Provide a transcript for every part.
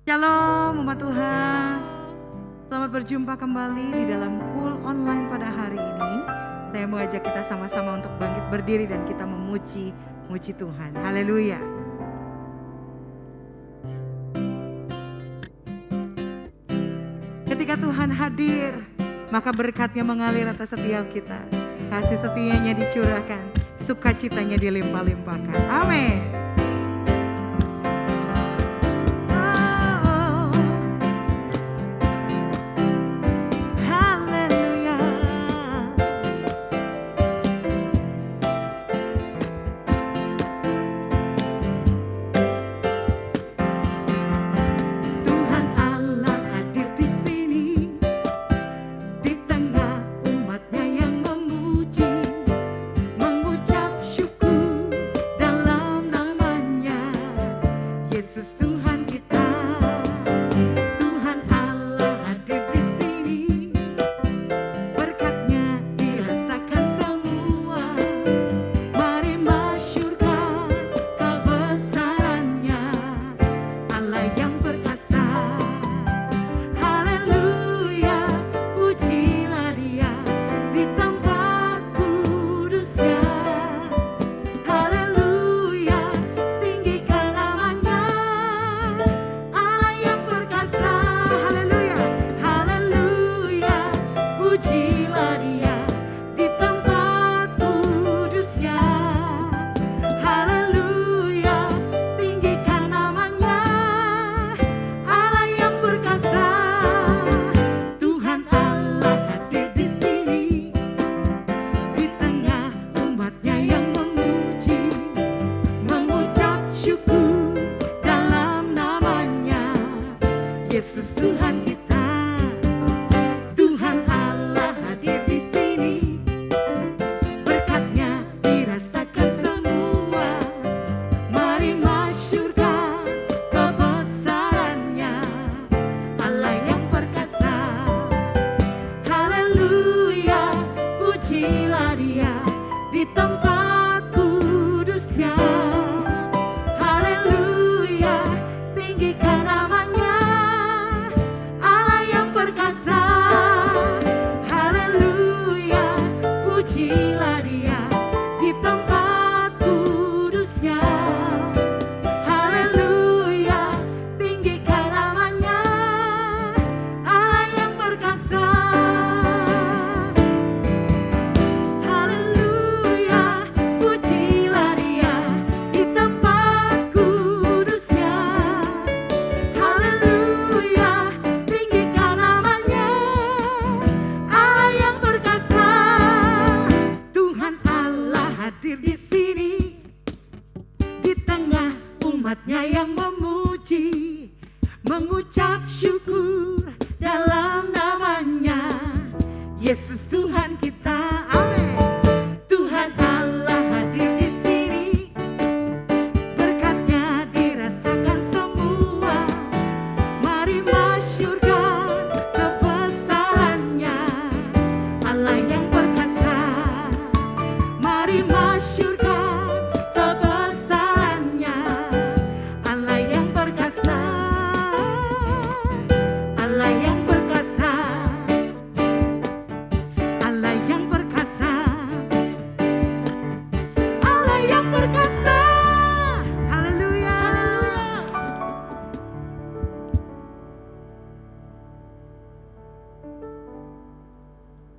Shalom umat Tuhan. Selamat berjumpa kembali di dalam Cool Online pada hari ini. Saya mau ajak kita sama-sama untuk bangkit berdiri dan kita memuji Tuhan. Haleluya. Ketika Tuhan hadir, maka berkatnya mengalir atas setiap kita. Kasih setianya dicurahkan, sukacitanya dilimpah-limpahkan. Amin.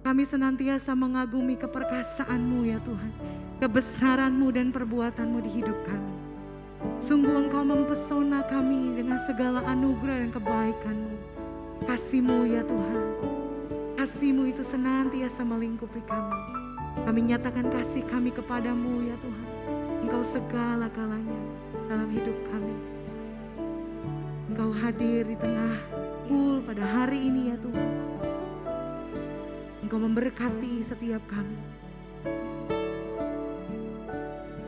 Kami senantiasa mengagumi keperkasaan-Mu ya Tuhan, kebesaran-Mu dan perbuatan-Mu di hidup kami. Sungguh Engkau mempesona kami dengan segala anugerah dan kebaikan-Mu. Kasih-Mu ya Tuhan, kasih-Mu itu senantiasa melingkupi kami. Kami nyatakan kasih kami kepadamu ya Tuhan. Engkau segala-galanya dalam hidup kami. Engkau hadir di tengah Cool pada hari ini ya Tuhan. Engkau memberkati setiap kami.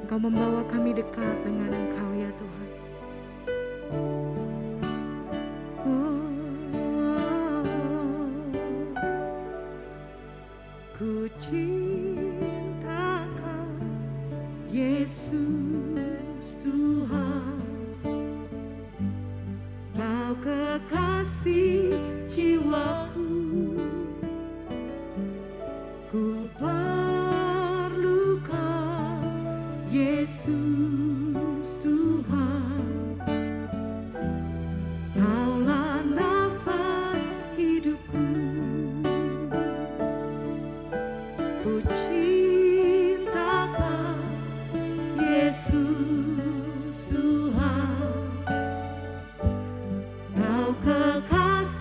Engkau membawa kami dekat dengan Engkau ya Tuhan. Ku cinta Kau Yesus Tuhan. Kau kasih jiwaku. Ku perlukan Yesus Tuhan, Kaulah nafas hidupku. Ku cintakan Yesus Tuhan, Kau kekasih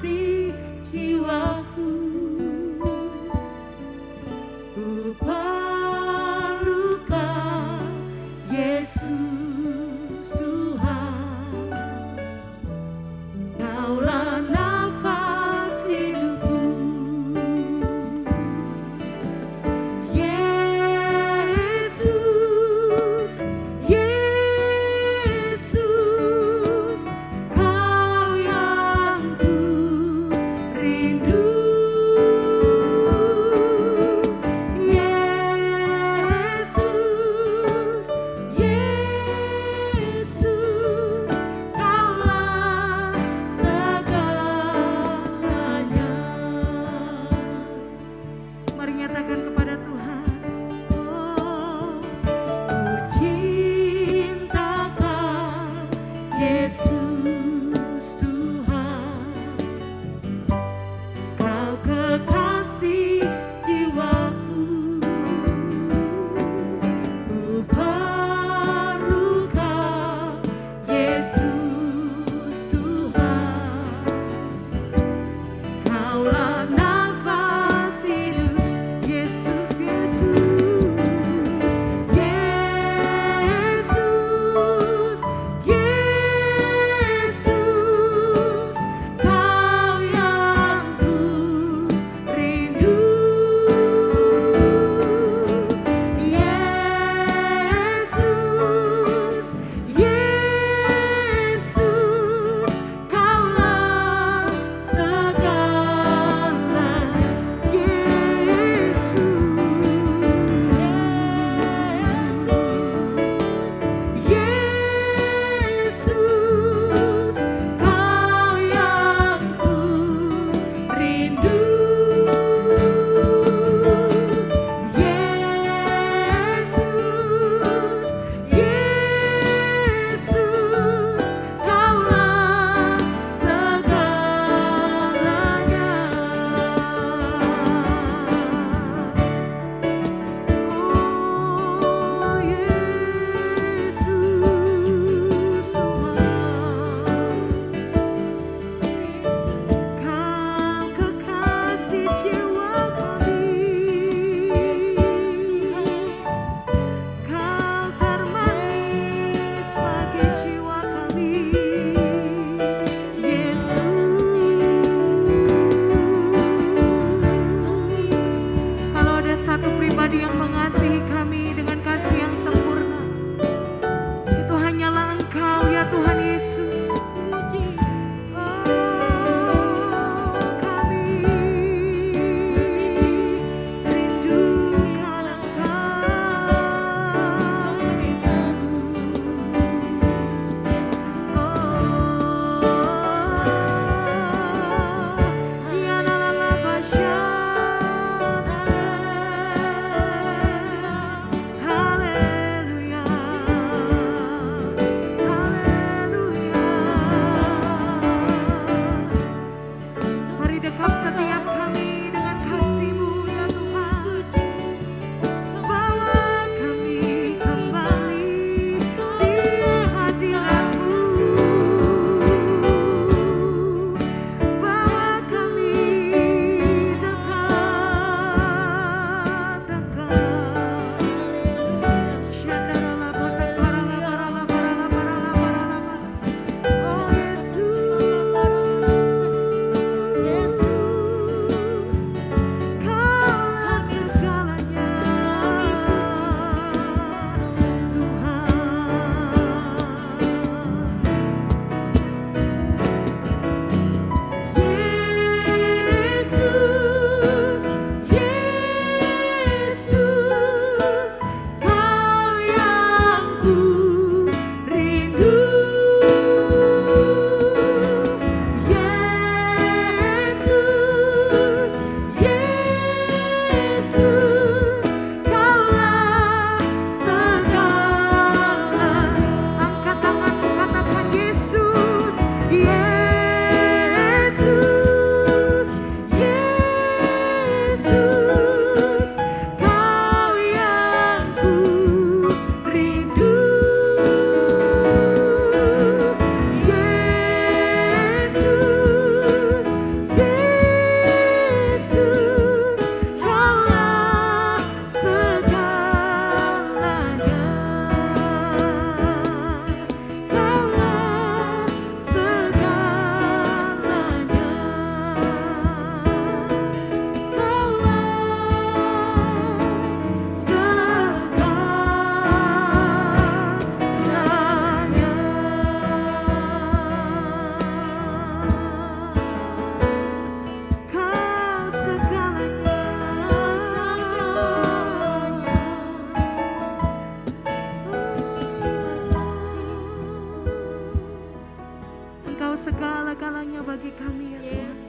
Engkau segala-galanya bagi kami ya Tuhan.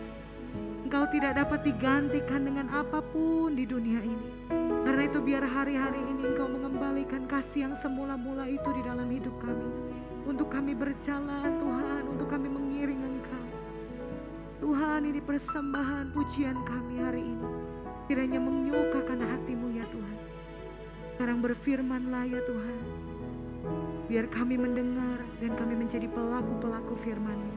Engkau tidak dapat digantikan dengan apapun di dunia ini. Karena itu biar hari-hari ini Engkau mengembalikan kasih yang semula-mula itu di dalam hidup kami. Untuk kami berjalan Tuhan, untuk kami mengiring Engkau. Tuhan, ini persembahan pujian kami hari ini. Kiranya menyukakan hati-Mu ya Tuhan. Sekarang berfirman-Lah ya Tuhan. Biar kami mendengar dan kami menjadi pelaku-pelaku firman-Mu.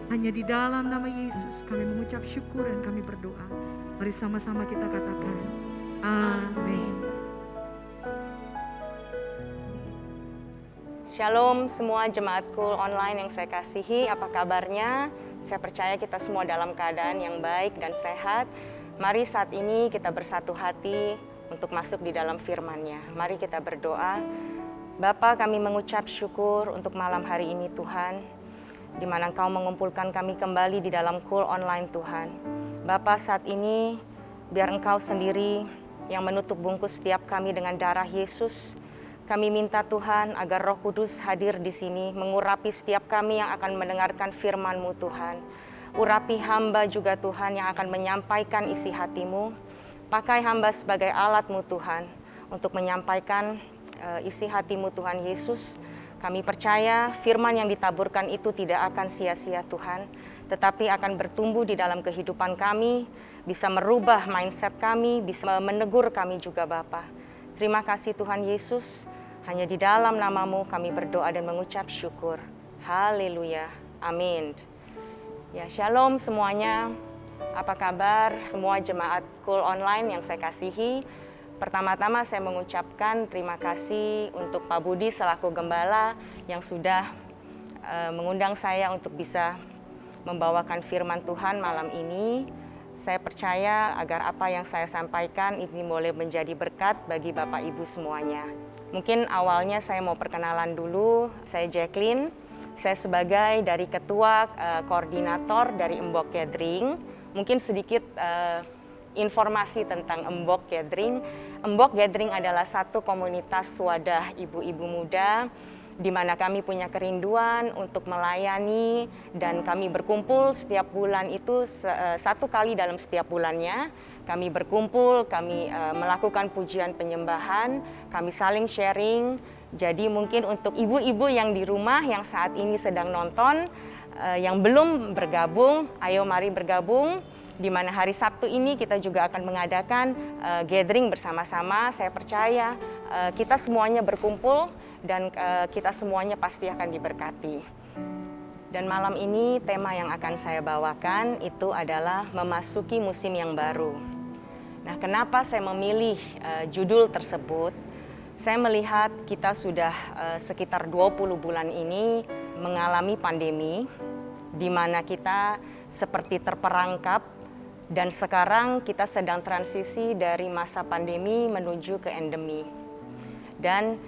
Hanya di dalam nama Yesus kami mengucap syukur dan kami berdoa. Mari sama-sama kita katakan, amin. Shalom semua jemaat Cool Online yang saya kasihi, apa kabarnya? Saya percaya kita semua dalam keadaan yang baik dan sehat. Mari saat ini kita bersatu hati untuk masuk di dalam firman-Nya. Mari kita berdoa. Bapa, kami mengucap syukur untuk malam hari ini Tuhan, di mana Engkau mengumpulkan kami kembali di dalam Cool Online Tuhan. Bapa, saat ini biar Engkau sendiri yang menutup bungkus setiap kami dengan darah Yesus. Kami minta Tuhan agar Roh Kudus hadir di sini, mengurapi setiap kami yang akan mendengarkan firman-Mu Tuhan. Urapi hamba juga Tuhan yang akan menyampaikan isi hati-Mu. Pakai hamba sebagai alat-Mu Tuhan untuk menyampaikan isi hati-Mu Tuhan Yesus. Kami percaya firman yang ditaburkan itu tidak akan sia-sia Tuhan, tetapi akan bertumbuh di dalam kehidupan kami, bisa merubah mindset kami, bisa menegur kami juga Bapa. Terima kasih Tuhan Yesus, hanya di dalam nama-Mu kami berdoa dan mengucap syukur. Haleluya, amin. Ya, shalom semuanya. Apa kabar semua jemaat Cool Online yang saya kasihi? Pertama-tama saya mengucapkan terima kasih untuk Pak Budi selaku gembala yang sudah mengundang saya untuk bisa membawakan firman Tuhan malam ini. Saya percaya agar apa yang saya sampaikan ini boleh menjadi berkat bagi Bapak Ibu semuanya. Mungkin awalnya saya mau perkenalan dulu, saya Jacqueline. Saya sebagai dari ketua koordinator dari Embok Gathering. Mungkin sedikit informasi tentang Embok Gathering. Embok Gathering adalah satu komunitas wadah ibu-ibu muda di mana kami punya kerinduan untuk melayani dan kami berkumpul setiap bulan itu satu kali dalam setiap bulannya. Kami berkumpul, kami melakukan pujian penyembahan, kami saling sharing. Jadi mungkin untuk ibu-ibu yang di rumah yang saat ini sedang nonton, yang belum bergabung, ayo mari bergabung. Di mana hari Sabtu ini kita juga akan mengadakan gathering bersama-sama. Saya percaya kita semuanya berkumpul dan kita semuanya pasti akan diberkati. Dan malam ini tema yang akan saya bawakan itu adalah memasuki musim yang baru. Nah, kenapa saya memilih judul tersebut? Saya melihat kita sudah sekitar 20 bulan ini mengalami pandemi, di mana kita seperti terperangkap, dan sekarang kita sedang transisi dari masa pandemi menuju ke endemi. Dan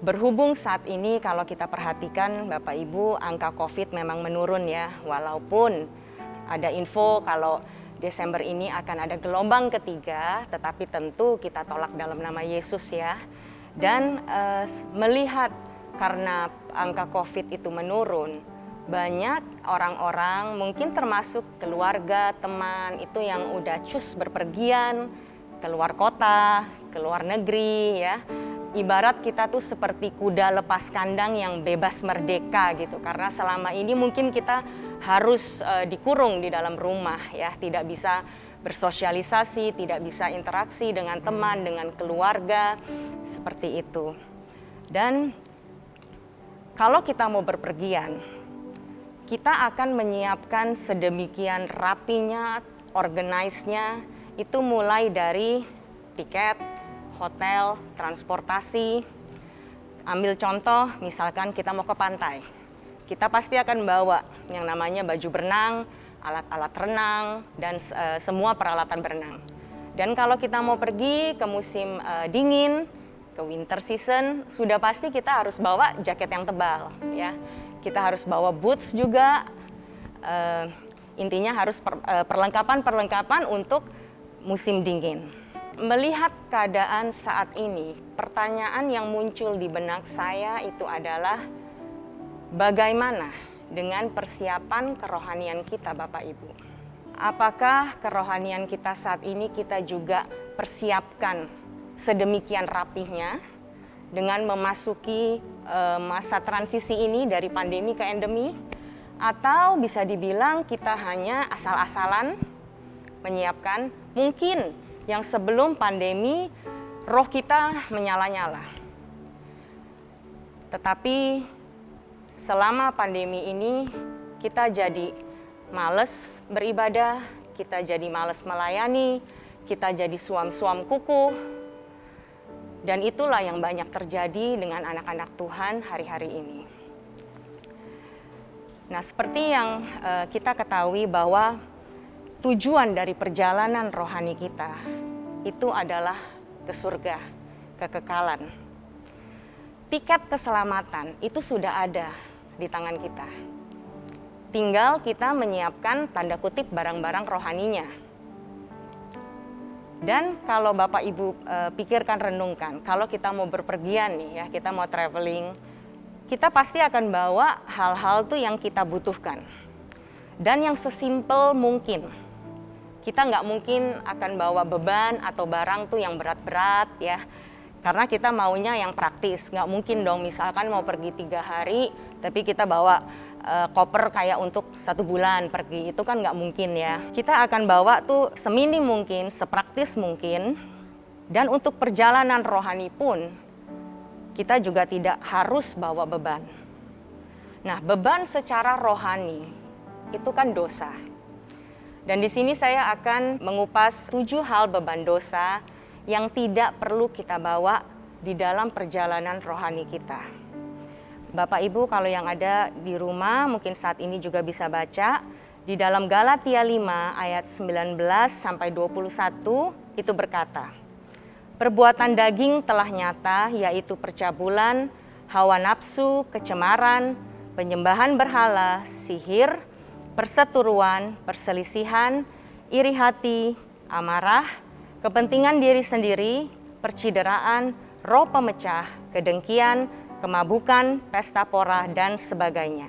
berhubung saat ini kalau kita perhatikan Bapak Ibu, angka COVID memang menurun ya, walaupun ada info kalau Desember ini akan ada gelombang ketiga, tetapi tentu kita tolak dalam nama Yesus ya. Dan melihat karena angka COVID itu menurun, banyak orang-orang mungkin termasuk keluarga, teman itu yang udah cus berpergian keluar kota, keluar negeri ya. Ibarat kita tuh seperti kuda lepas kandang yang bebas merdeka gitu. Karena selama ini mungkin kita harus dikurung di dalam rumah ya, tidak bisa bersosialisasi, tidak bisa interaksi dengan teman, dengan keluarga, seperti itu. Dan kalau kita mau berpergian, kita akan menyiapkan sedemikian rapinya, organize-nya, itu mulai dari tiket, hotel, transportasi. Ambil contoh, misalkan kita mau ke pantai. Kita pasti akan bawa yang namanya baju berenang, alat-alat renang, dan semua peralatan berenang. Dan kalau kita mau pergi ke musim dingin, ke winter season, sudah pasti kita harus bawa jaket yang tebal ya. Kita harus bawa boots juga, intinya harus perlengkapan-perlengkapan untuk musim dingin. Melihat keadaan saat ini, pertanyaan yang muncul di benak saya itu adalah bagaimana dengan persiapan kerohanian kita, Bapak Ibu. Apakah kerohanian kita saat ini kita juga persiapkan sedemikian rapihnya dengan memasuki masa transisi ini dari pandemi ke endemi? Atau bisa dibilang kita hanya asal-asalan menyiapkan, mungkin yang sebelum pandemi roh kita menyala-nyala. Tetapi selama pandemi ini kita jadi malas beribadah, kita jadi malas melayani, kita jadi suam-suam kuku. Dan itulah yang banyak terjadi dengan anak-anak Tuhan hari-hari ini. Nah, seperti yang kita ketahui bahwa tujuan dari perjalanan rohani kita itu adalah ke surga, kekekalan. Tiket keselamatan itu sudah ada di tangan kita. Tinggal kita menyiapkan tanda kutip barang-barang rohaninya. Dan kalau Bapak Ibu pikirkan, renungkan, kalau kita mau berpergian nih ya, kita mau traveling, kita pasti akan bawa hal-hal tuh yang kita butuhkan. Dan yang sesimpel mungkin. Kita nggak mungkin akan bawa beban atau barang tuh yang berat-berat ya. Karena kita maunya yang praktis. Nggak mungkin dong misalkan mau pergi 3 hari, tapi kita bawa koper kayak untuk 1 bulan pergi. Itu kan nggak mungkin ya. Kita akan bawa tuh seminim mungkin, sepraktis mungkin. Dan untuk perjalanan rohani pun, kita juga tidak harus bawa beban. Nah, beban secara rohani itu kan dosa. Dan di sini saya akan mengupas 7 hal beban dosa yang tidak perlu kita bawa di dalam perjalanan rohani kita. Bapak Ibu kalau yang ada di rumah mungkin saat ini juga bisa baca. Di dalam Galatia 5 ayat 19 sampai 21 itu berkata, perbuatan daging telah nyata, yaitu percabulan, hawa nafsu, kecemaran, penyembahan berhala, sihir, perseteruan, perselisihan, iri hati, amarah, kepentingan diri sendiri, percideraan, roh pemecah, kedengkian, kemabukan, pesta pora, dan sebagainya.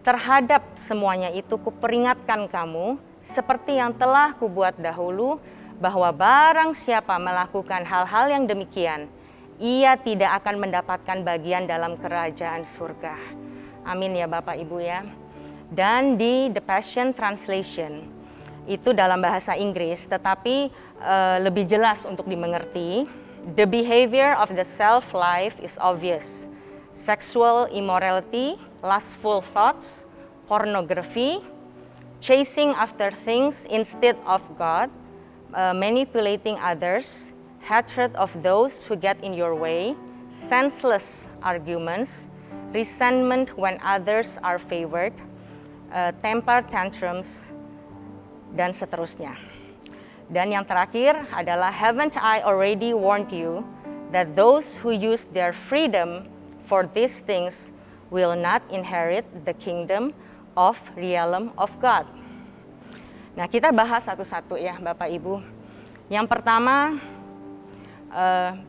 Terhadap semuanya itu kuperingatkan kamu, seperti yang telah kubuat dahulu, bahwa barang siapa melakukan hal-hal yang demikian, ia tidak akan mendapatkan bagian dalam kerajaan surga. Amin ya Bapak Ibu ya. Dan di The Passion Translation, itu dalam bahasa Inggris, tetapi lebih jelas untuk dimengerti. The behavior of the self-life is obvious. Sexual immorality, lustful thoughts, pornography, chasing after things instead of God, manipulating others, hatred of those who get in your way, senseless arguments, resentment when others are favored, temper tantrums, dan seterusnya. Dan yang terakhir adalah, haven't I already warned you that those who use their freedom for these things will not inherit the kingdom of realm of God. Nah, kita bahas satu-satu ya Bapak Ibu. Yang pertama,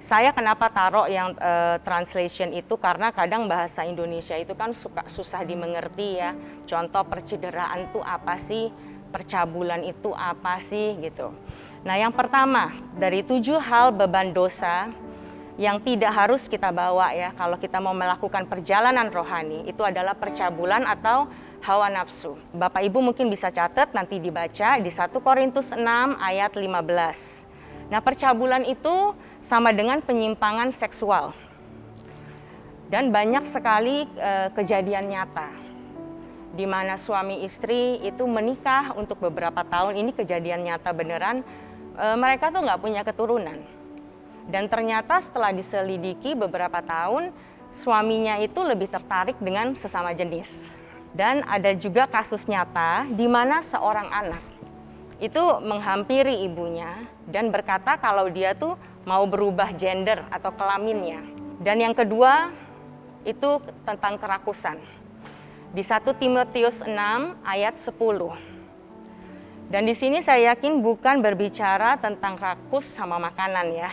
saya kenapa taruh yang translation itu, karena kadang bahasa Indonesia itu kan suka susah dimengerti ya. Contoh percideraan itu apa sih, percabulan itu apa sih gitu. Nah, yang pertama dari 7 hal beban dosa yang tidak harus kita bawa ya kalau kita mau melakukan perjalanan rohani, itu adalah percabulan atau hawa nafsu. Bapak Ibu mungkin bisa catat, nanti dibaca di 1 Korintus 6 ayat 15. Nah, percabulan itu sama dengan penyimpangan seksual. Dan banyak sekali kejadian nyata di mana suami istri itu menikah untuk beberapa tahun, ini kejadian nyata beneran, mereka tuh nggak punya keturunan. Dan ternyata setelah diselidiki beberapa tahun, suaminya itu lebih tertarik dengan sesama jenis. Dan ada juga kasus nyata di mana seorang anak itu menghampiri ibunya dan berkata kalau dia tuh mau berubah gender atau kelaminnya. Dan yang kedua itu tentang kerakusan. Di 1 Timotius 6 ayat 10. Dan di sini saya yakin bukan berbicara tentang rakus sama makanan ya,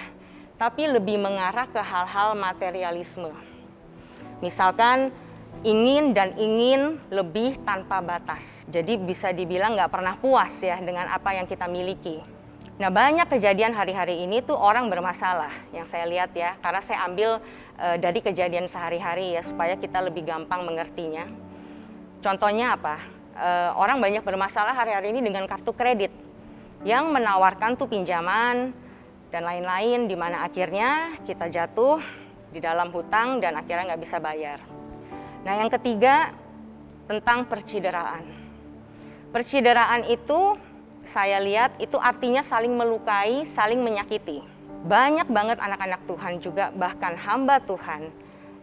tapi lebih mengarah ke hal-hal materialisme. Misalkan ingin dan ingin lebih tanpa batas. Jadi bisa dibilang nggak pernah puas ya dengan apa yang kita miliki. Nah, banyak kejadian hari-hari ini tuh orang bermasalah yang saya lihat ya, karena saya ambil dari kejadian sehari-hari ya supaya kita lebih gampang mengertinya. Contohnya apa? Orang banyak bermasalah hari-hari ini dengan kartu kredit yang menawarkan tuh pinjaman dan lain-lain, di mana akhirnya kita jatuh di dalam hutang dan akhirnya nggak bisa bayar. Nah, yang ketiga tentang percideraan. Percideraan itu saya lihat itu artinya saling melukai, saling menyakiti. Banyak banget anak-anak Tuhan juga, bahkan hamba Tuhan,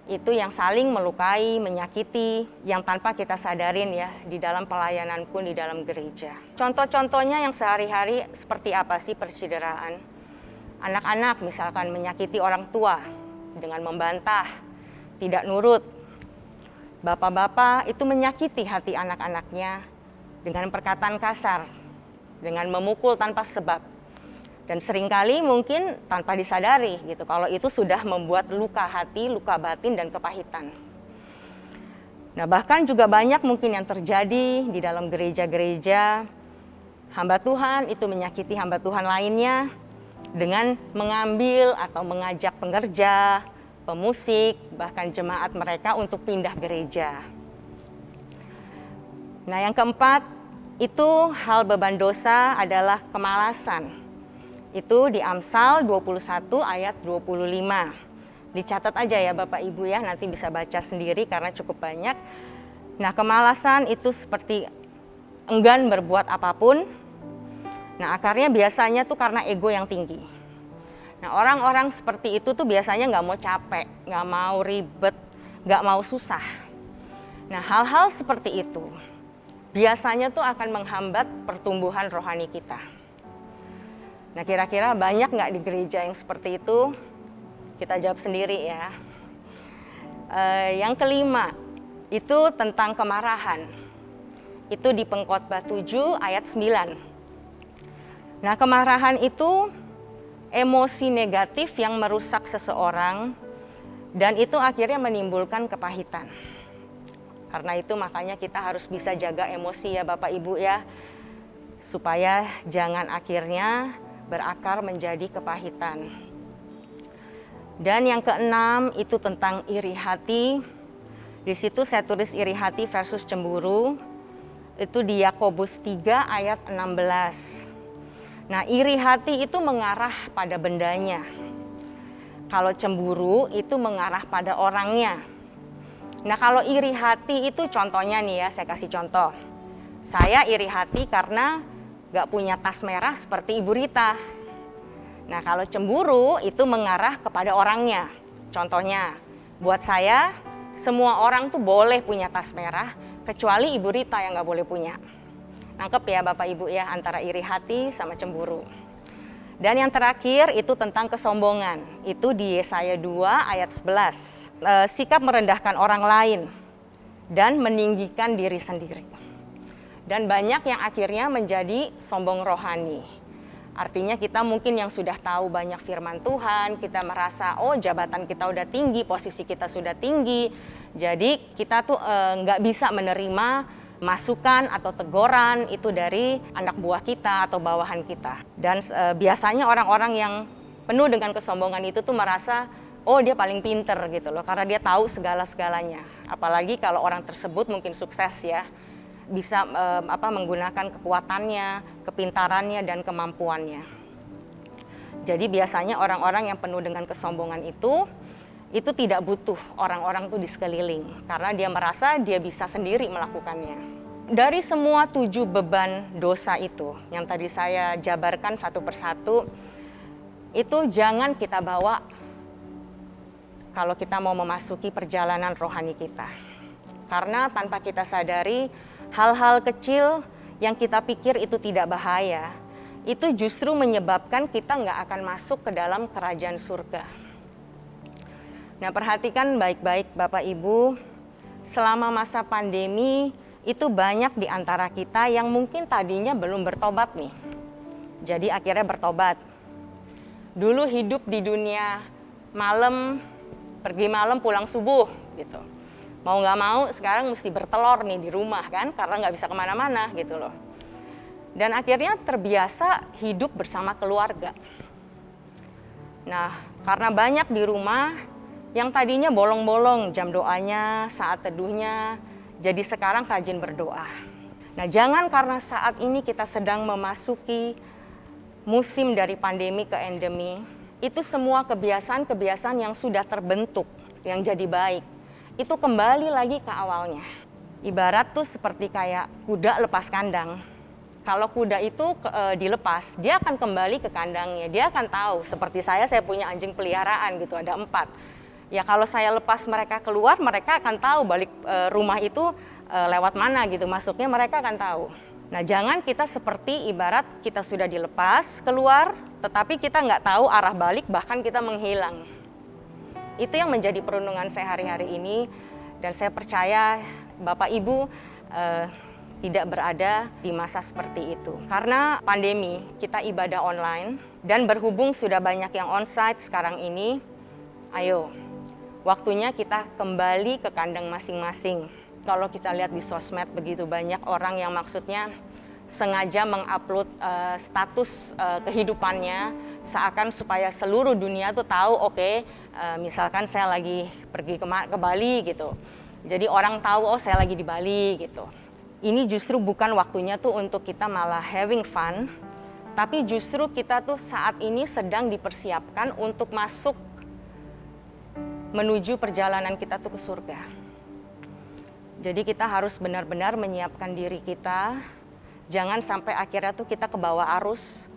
itu yang saling melukai, menyakiti, yang tanpa kita sadarin ya, di dalam pelayanan pun di dalam gereja. Contoh-contohnya yang sehari-hari seperti apa sih percideraan? Anak-anak misalkan menyakiti orang tua dengan membantah, tidak nurut. Bapak-bapak itu menyakiti hati anak-anaknya dengan perkataan kasar, dengan memukul tanpa sebab, dan seringkali mungkin tanpa disadari gitu kalau itu sudah membuat luka hati, luka batin dan kepahitan. Nah, bahkan juga banyak mungkin yang terjadi di dalam gereja-gereja, hamba Tuhan itu menyakiti hamba Tuhan lainnya dengan mengambil atau mengajak pengerja, pemusik, bahkan jemaat mereka untuk pindah gereja. Nah, yang keempat itu hal beban dosa adalah kemalasan. Itu di Amsal 21 ayat 25. Dicatat aja ya Bapak Ibu ya, nanti bisa baca sendiri karena cukup banyak. Nah, kemalasan itu seperti enggan berbuat apapun. Nah, akarnya biasanya tuh karena ego yang tinggi. Nah, orang-orang seperti itu tuh biasanya nggak mau capek, nggak mau ribet, nggak mau susah. Nah, hal-hal seperti itu biasanya tuh akan menghambat pertumbuhan rohani kita. Nah, kira-kira banyak nggak di gereja yang seperti itu? Kita jawab sendiri ya. Yang kelima, itu tentang kemarahan. Itu di Pengkhotbah 7 ayat 9. Nah, kemarahan itu emosi negatif yang merusak seseorang dan itu akhirnya menimbulkan kepahitan. Karena itu makanya kita harus bisa jaga emosi ya Bapak Ibu ya, supaya jangan akhirnya berakar menjadi kepahitan. Dan yang keenam itu tentang iri hati. Di situ saya tulis iri hati versus cemburu. Itu di Yakobus 3 ayat 16. Nah, iri hati itu mengarah pada bendanya. Kalau cemburu itu mengarah pada orangnya. Nah, kalau iri hati itu contohnya nih ya, saya kasih contoh. Saya iri hati karena gak punya tas merah seperti Ibu Rita. Nah, kalau cemburu itu mengarah kepada orangnya. Contohnya, buat saya, semua orang tuh boleh punya tas merah, kecuali Ibu Rita yang gak boleh punya. Nangkep ya Bapak Ibu ya, antara iri hati sama cemburu. Dan yang terakhir itu tentang kesombongan. Itu di Yesaya 2 ayat 11. Sikap merendahkan orang lain dan meninggikan diri sendiri. Dan banyak yang akhirnya menjadi sombong rohani. Artinya kita mungkin yang sudah tahu banyak firman Tuhan, kita merasa oh jabatan kita udah tinggi, posisi kita sudah tinggi. Jadi kita tuh nggak bisa menerima masukan atau teguran itu dari anak buah kita atau bawahan kita. Dan biasanya orang-orang yang penuh dengan kesombongan itu tuh merasa oh dia paling pinter gitu loh, karena dia tahu segala-segalanya. Apalagi kalau orang tersebut mungkin sukses ya, bisa menggunakan kekuatannya, kepintarannya dan kemampuannya. Jadi biasanya orang-orang yang penuh dengan kesombongan itu tidak butuh orang-orang tuh di sekeliling, karena dia merasa dia bisa sendiri melakukannya. Dari semua 7 beban dosa itu yang tadi saya jabarkan satu persatu, itu jangan kita bawa kalau kita mau memasuki perjalanan rohani kita. Karena tanpa kita sadari, hal-hal kecil yang kita pikir itu tidak bahaya, itu justru menyebabkan kita nggak akan masuk ke dalam kerajaan surga. Nah, perhatikan baik-baik Bapak Ibu, selama masa pandemi itu banyak di antara kita yang mungkin tadinya belum bertobat nih. Jadi akhirnya bertobat. Dulu hidup di dunia malam, pergi malam pulang subuh gitu. Mau nggak mau sekarang mesti bertelur nih di rumah kan, karena nggak bisa kemana-mana gitu loh. Dan akhirnya terbiasa hidup bersama keluarga. Nah, karena banyak di rumah, yang tadinya bolong-bolong jam doanya, saat teduhnya, jadi sekarang rajin berdoa. Nah, jangan karena saat ini kita sedang memasuki musim dari pandemi ke endemi, itu semua kebiasaan-kebiasaan yang sudah terbentuk, yang jadi baik, itu kembali lagi ke awalnya. Ibarat tuh seperti kayak kuda lepas kandang. Kalau kuda itu dilepas, dia akan kembali ke kandangnya. Dia akan tahu, seperti saya punya anjing peliharaan gitu, ada 4. Ya kalau saya lepas mereka keluar, mereka akan tahu balik rumah itu lewat mana gitu, masuknya mereka akan tahu. Nah jangan kita seperti ibarat kita sudah dilepas keluar, tetapi kita nggak tahu arah balik, bahkan kita menghilang. Itu yang menjadi perundungan saya hari-hari ini, dan saya percaya Bapak Ibu tidak berada di masa seperti itu. Karena pandemi, kita ibadah online, dan berhubung sudah banyak yang onsite sekarang ini, ayo, waktunya kita kembali ke kandang masing-masing. Kalau kita lihat di sosmed, begitu banyak orang yang maksudnya sengaja mengupload status kehidupannya, seakan supaya seluruh dunia tuh tahu, oke, misalkan saya lagi pergi ke Bali gitu. Jadi orang tahu, oh saya lagi di Bali gitu. Ini justru bukan waktunya tuh untuk kita malah having fun, tapi justru kita tuh saat ini sedang dipersiapkan untuk masuk menuju perjalanan kita tuh ke surga. Jadi kita harus benar-benar menyiapkan diri kita, jangan sampai akhirnya tuh kita kebawa arus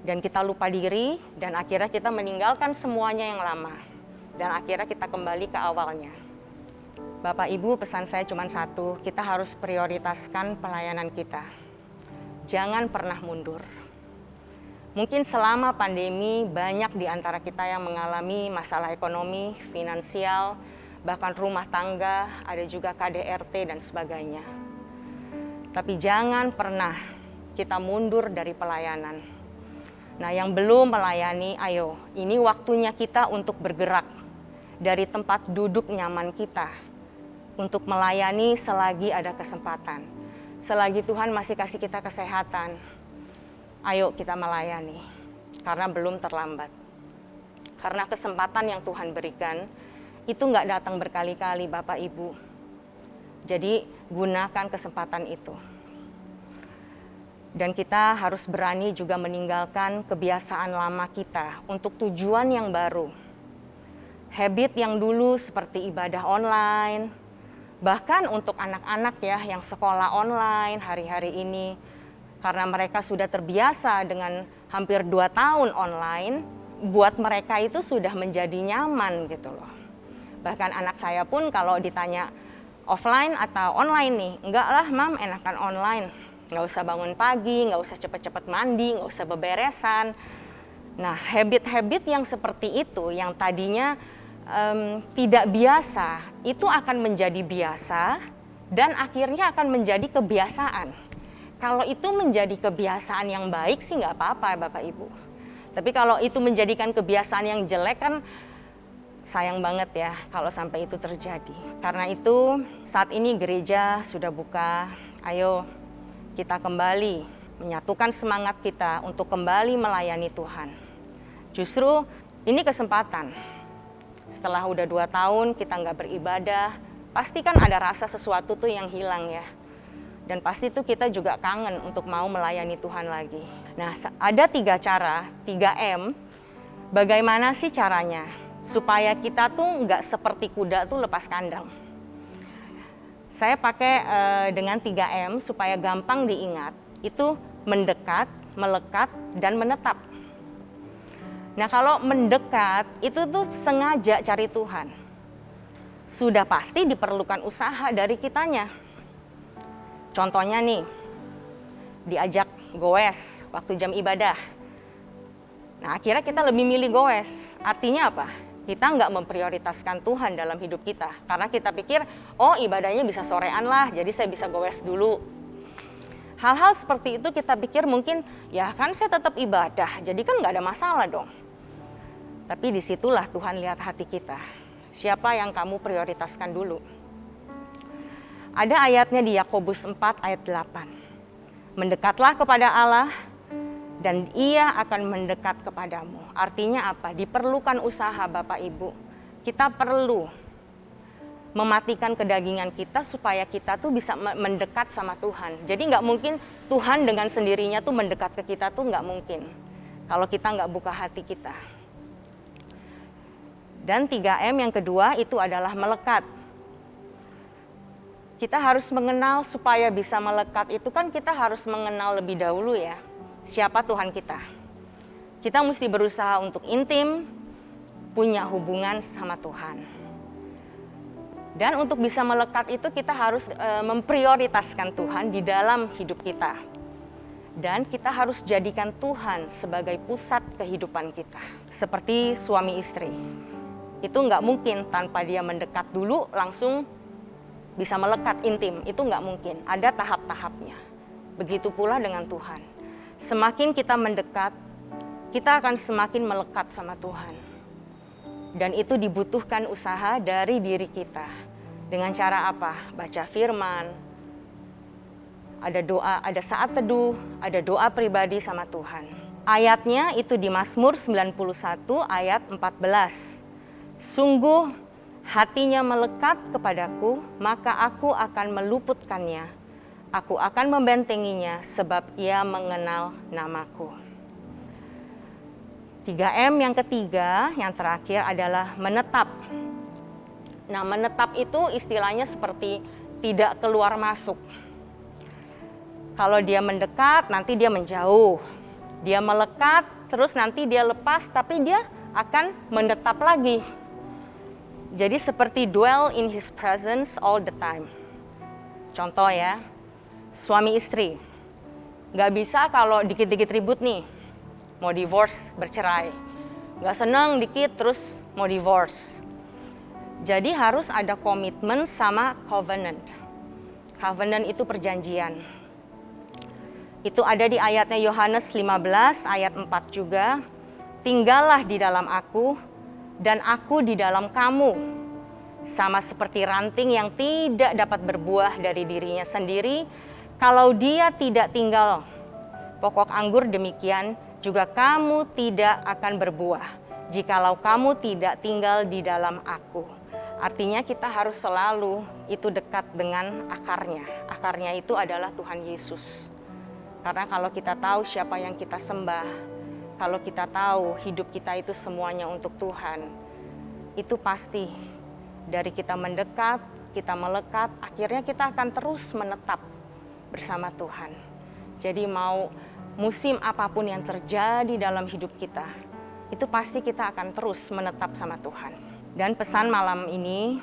dan kita lupa diri, dan akhirnya kita meninggalkan semuanya yang lama, dan akhirnya kita kembali ke awalnya. Bapak Ibu, pesan saya cuma satu, kita harus prioritaskan pelayanan kita. Jangan pernah mundur. Mungkin selama pandemi banyak di antara kita yang mengalami masalah ekonomi, finansial, bahkan rumah tangga, ada juga KDRT dan sebagainya. Tapi jangan pernah kita mundur dari pelayanan. Nah, yang belum melayani, ayo, ini waktunya kita untuk bergerak dari tempat duduk nyaman kita, untuk melayani selagi ada kesempatan. Selagi Tuhan masih kasih kita kesehatan, ayo kita melayani, karena belum terlambat. Karena kesempatan yang Tuhan berikan, itu nggak datang berkali-kali Bapak Ibu. Jadi gunakan kesempatan itu. Dan kita harus berani juga meninggalkan kebiasaan lama kita untuk tujuan yang baru. Habit yang dulu seperti ibadah online, bahkan untuk anak-anak ya yang sekolah online hari-hari ini, karena mereka sudah terbiasa dengan hampir 2 tahun online, buat mereka itu sudah menjadi nyaman gitu loh. Bahkan anak saya pun kalau ditanya offline atau online nih, enggak lah mam, enakan online. Nggak usah bangun pagi, nggak usah cepet-cepet mandi, nggak usah beberesan. Nah habit-habit yang seperti itu, yang tadinya tidak biasa, itu akan menjadi biasa dan akhirnya akan menjadi kebiasaan. Kalau itu menjadi kebiasaan yang baik sih nggak apa-apa Bapak Ibu. Tapi kalau itu menjadikan kebiasaan yang jelek kan sayang banget ya kalau sampai itu terjadi. Karena itu saat ini gereja sudah buka, ayo kita kembali menyatukan semangat kita untuk kembali melayani Tuhan. Justru ini kesempatan. Setelah udah 2 tahun kita nggak beribadah, pasti kan ada rasa sesuatu tuh yang hilang ya. Dan pasti tuh kita juga kangen untuk mau melayani Tuhan lagi. Nah ada 3 cara, 3M, bagaimana sih caranya? Supaya kita tuh nggak seperti kuda tuh lepas kandang. Saya pakai dengan 3M supaya gampang diingat, itu mendekat, melekat, dan menetap. Nah kalau mendekat itu tuh sengaja cari Tuhan. Sudah pasti diperlukan usaha dari kitanya. Contohnya nih, diajak goes waktu jam ibadah. Nah akhirnya kita lebih milih goes. Artinya apa? Kita nggak memprioritaskan Tuhan dalam hidup kita. Karena kita pikir, oh ibadahnya bisa sorean lah, jadi saya bisa goes dulu. Hal-hal seperti itu kita pikir mungkin, ya kan saya tetap ibadah, jadi kan nggak ada masalah dong. Tapi disitulah Tuhan lihat hati kita. Siapa yang kamu prioritaskan dulu? Ada ayatnya di Yakobus 4 ayat 8. Mendekatlah kepada Allah dan Ia akan mendekat kepadamu. Artinya apa? Diperlukan usaha Bapak Ibu. Kita perlu mematikan kedagingan kita supaya kita tuh bisa mendekat sama Tuhan. Jadi nggak mungkin Tuhan dengan sendirinya tuh mendekat ke kita tuh nggak mungkin. Kalau kita nggak buka hati kita. Dan 3M yang kedua itu adalah melekat. Kita harus mengenal supaya bisa melekat itu kan kita harus mengenal lebih dahulu ya. Siapa Tuhan kita. Kita mesti berusaha untuk intim, punya hubungan sama Tuhan. Dan untuk bisa melekat itu kita harus memprioritaskan Tuhan di dalam hidup kita. Dan kita harus jadikan Tuhan sebagai pusat kehidupan kita. Seperti suami istri. Itu nggak mungkin tanpa dia mendekat dulu langsung bisa melekat intim. Itu nggak mungkin, ada tahap-tahapnya. Begitu pula dengan Tuhan. Semakin kita mendekat, kita akan semakin melekat sama Tuhan. Dan itu dibutuhkan usaha dari diri kita. Dengan cara apa? Baca firman, ada doa, ada saat teduh, ada doa pribadi sama Tuhan. Ayatnya itu di Mazmur 91 ayat 14. Sungguh hatinya melekat kepadaku, maka aku akan meluputkannya. Aku akan membentenginya sebab ia mengenal namaku. 3M yang ketiga, yang terakhir adalah menetap. Nah, menetap itu istilahnya seperti tidak keluar masuk. Kalau dia mendekat, nanti dia menjauh. Dia melekat, terus nanti dia lepas, tapi dia akan menetap lagi. Jadi seperti dwell in his presence all the time. Contoh ya, suami istri. Gak bisa kalau dikit-dikit ribut nih, mau divorce, bercerai. Gak seneng dikit terus mau divorce. Jadi harus ada komitmen sama covenant. Covenant itu perjanjian. Itu ada di ayatnya Yohanes 15 ayat 4 juga. Tinggallah di dalam aku dan aku di dalam kamu. Sama seperti ranting yang tidak dapat berbuah dari dirinya sendiri, kalau dia tidak tinggal pokok anggur, demikian juga kamu tidak akan berbuah jikalau kamu tidak tinggal di dalam aku. Artinya kita harus selalu itu dekat dengan akarnya. Akarnya itu adalah Tuhan Yesus. Karena kalau kita tahu siapa yang kita sembah, kalau kita tahu hidup kita itu semuanya untuk Tuhan, itu pasti dari kita mendekat, kita melekat, akhirnya kita akan terus menetap bersama Tuhan. Jadi mau musim apapun yang terjadi dalam hidup kita, itu pasti kita akan terus menetap sama Tuhan. Dan pesan malam ini,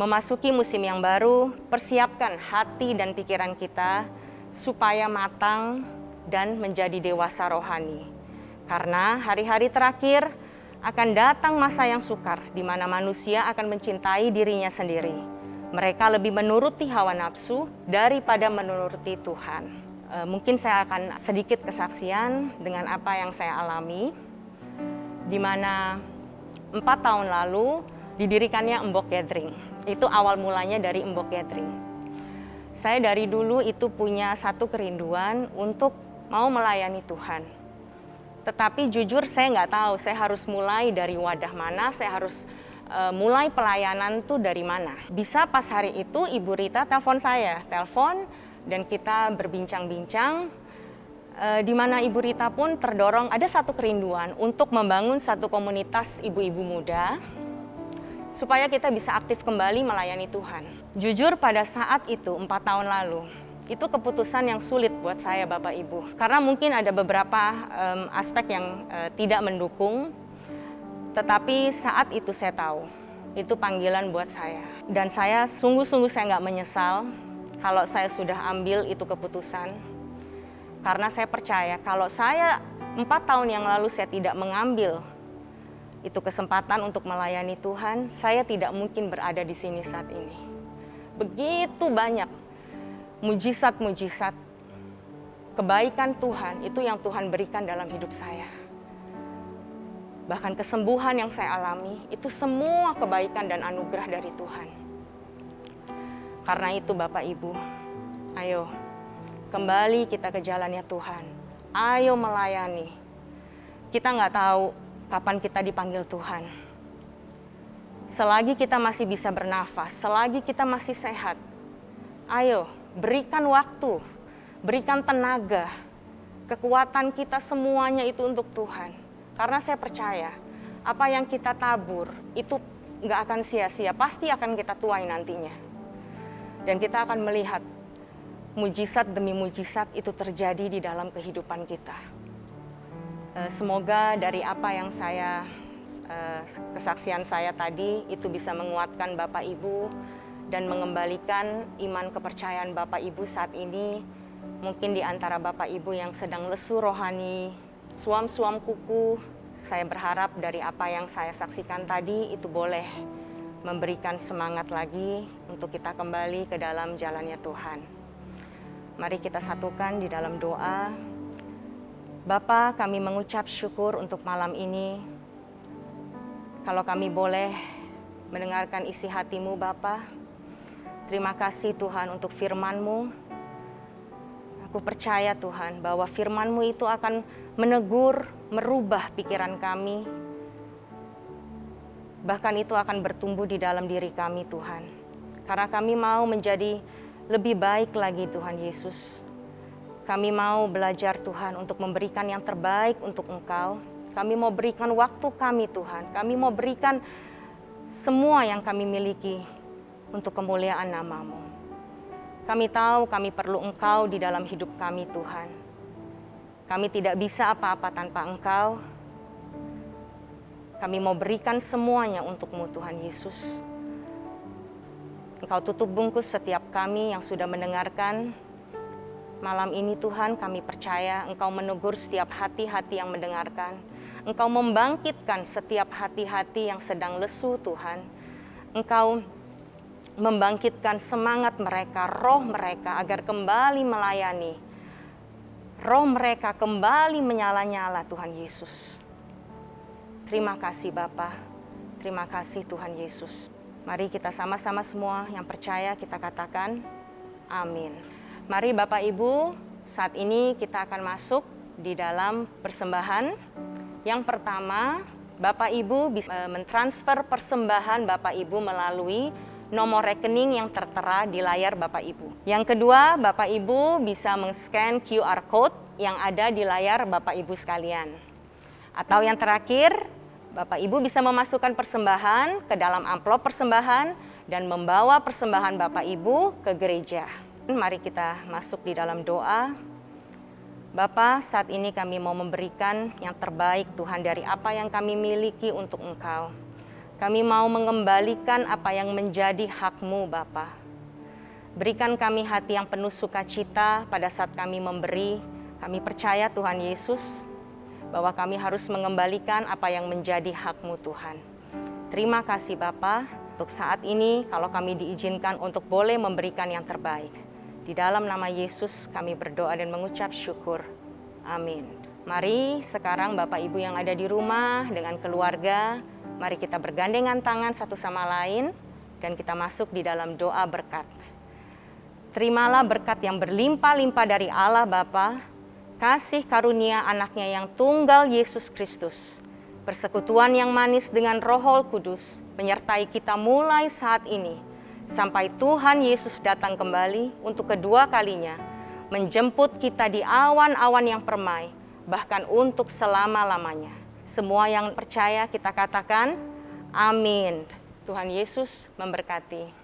memasuki musim yang baru, persiapkan hati dan pikiran kita supaya matang dan menjadi dewasa rohani. Karena hari-hari terakhir akan datang masa yang sukar di mana manusia akan mencintai dirinya sendiri. Mereka lebih menuruti hawa nafsu daripada menuruti Tuhan. Mungkin saya akan sedikit kesaksian dengan apa yang saya alami. Di mana 4 tahun lalu didirikannya Embok Gathering. Itu awal mulanya dari Embok Gathering. Saya dari dulu itu punya satu kerinduan untuk mau melayani Tuhan. Tetapi jujur saya nggak tahu saya harus mulai dari wadah mana, saya harus mulai pelayanan tuh dari mana. Bisa pas hari itu Ibu Rita telepon saya, dan kita berbincang-bincang di mana Ibu Rita pun terdorong ada satu kerinduan untuk membangun satu komunitas ibu-ibu muda supaya kita bisa aktif kembali melayani Tuhan. Jujur pada saat itu 4 tahun lalu, itu keputusan yang sulit buat saya Bapak Ibu. Karena mungkin ada beberapa aspek yang tidak mendukung, tetapi saat itu saya tahu, itu panggilan buat saya. Dan saya sungguh-sungguh saya nggak menyesal kalau saya sudah ambil itu keputusan. Karena saya percaya kalau saya 4 tahun yang lalu saya tidak mengambil itu kesempatan untuk melayani Tuhan, saya tidak mungkin berada di sini saat ini. Begitu banyak mujizat-mujizat, kebaikan Tuhan, itu yang Tuhan berikan dalam hidup saya. Bahkan kesembuhan yang saya alami, itu semua kebaikan dan anugerah dari Tuhan. Karena itu Bapak Ibu, ayo kembali kita ke jalannya Tuhan. Ayo melayani. Kita nggak tahu kapan kita dipanggil Tuhan. Selagi kita masih bisa bernafas, selagi kita masih sehat, ayo berikan waktu, berikan tenaga, kekuatan kita semuanya itu untuk Tuhan. Karena saya percaya, apa yang kita tabur itu nggak akan sia-sia, pasti akan kita tuai nantinya. Dan kita akan melihat mujizat demi mujizat itu terjadi di dalam kehidupan kita. Semoga dari apa yang kesaksian saya tadi itu bisa menguatkan Bapak Ibu dan mengembalikan iman kepercayaan Bapak Ibu saat ini. Mungkin di antara Bapak Ibu yang sedang lesu rohani, suam-suam kuku, saya berharap dari apa yang saya saksikan tadi itu boleh memberikan semangat lagi untuk kita kembali ke dalam jalannya Tuhan. Mari kita satukan di dalam doa. Bapa, kami mengucap syukur untuk malam ini. Kalau kami boleh mendengarkan isi hati-Mu Bapa, terima kasih Tuhan untuk firman-Mu. Aku percaya Tuhan bahwa firman-Mu itu akan menegur, merubah pikiran kami. Bahkan itu akan bertumbuh di dalam diri kami Tuhan. Karena kami mau menjadi lebih baik lagi Tuhan Yesus. Kami mau belajar Tuhan untuk memberikan yang terbaik untuk Engkau. Kami mau berikan waktu kami Tuhan. Kami mau berikan semua yang kami miliki untuk kemuliaan nama-Mu. Kami tahu kami perlu Engkau di dalam hidup kami Tuhan. Kami tidak bisa apa-apa tanpa Engkau. Kami mau berikan semuanya untuk-Mu Tuhan Yesus. Engkau tutup bungkus setiap kami yang sudah mendengarkan. Malam ini Tuhan kami percaya Engkau menegur setiap hati-hati yang mendengarkan. Engkau membangkitkan setiap hati-hati yang sedang lesu Tuhan. Engkau membangkitkan semangat mereka, roh mereka agar kembali melayani. Roh mereka kembali menyala-nyala Tuhan Yesus. Terima kasih Bapa, terima kasih Tuhan Yesus. Mari kita sama-sama semua yang percaya kita katakan amin. Mari Bapak Ibu, saat ini kita akan masuk di dalam persembahan. Yang pertama, Bapak Ibu bisa mentransfer persembahan Bapak Ibu melalui nomor rekening yang tertera di layar Bapak Ibu. Yang kedua, Bapak Ibu bisa men-scan QR Code yang ada di layar Bapak Ibu sekalian. Atau yang terakhir, Bapak Ibu bisa memasukkan persembahan ke dalam amplop persembahan dan membawa persembahan Bapak Ibu ke gereja. Mari kita masuk di dalam doa. Bapa, saat ini kami mau memberikan yang terbaik Tuhan dari apa yang kami miliki untuk Engkau. Kami mau mengembalikan apa yang menjadi hak-Mu Bapa. Berikan kami hati yang penuh sukacita pada saat kami memberi. Kami percaya Tuhan Yesus, bahwa kami harus mengembalikan apa yang menjadi hak-Mu Tuhan. Terima kasih Bapa, untuk saat ini kalau kami diizinkan untuk boleh memberikan yang terbaik. Di dalam nama Yesus kami berdoa dan mengucap syukur. Amin. Mari sekarang Bapak Ibu yang ada di rumah dengan keluarga, mari kita bergandengan tangan satu sama lain dan kita masuk di dalam doa berkat. Terimalah berkat yang berlimpah-limpah dari Allah Bapa, kasih karunia anaknya yang tunggal Yesus Kristus, persekutuan yang manis dengan Roh Kudus, menyertai kita mulai saat ini, sampai Tuhan Yesus datang kembali untuk kedua kalinya, menjemput kita di awan-awan yang permai, bahkan untuk selama-lamanya. Semua yang percaya kita katakan, amin. Tuhan Yesus memberkati.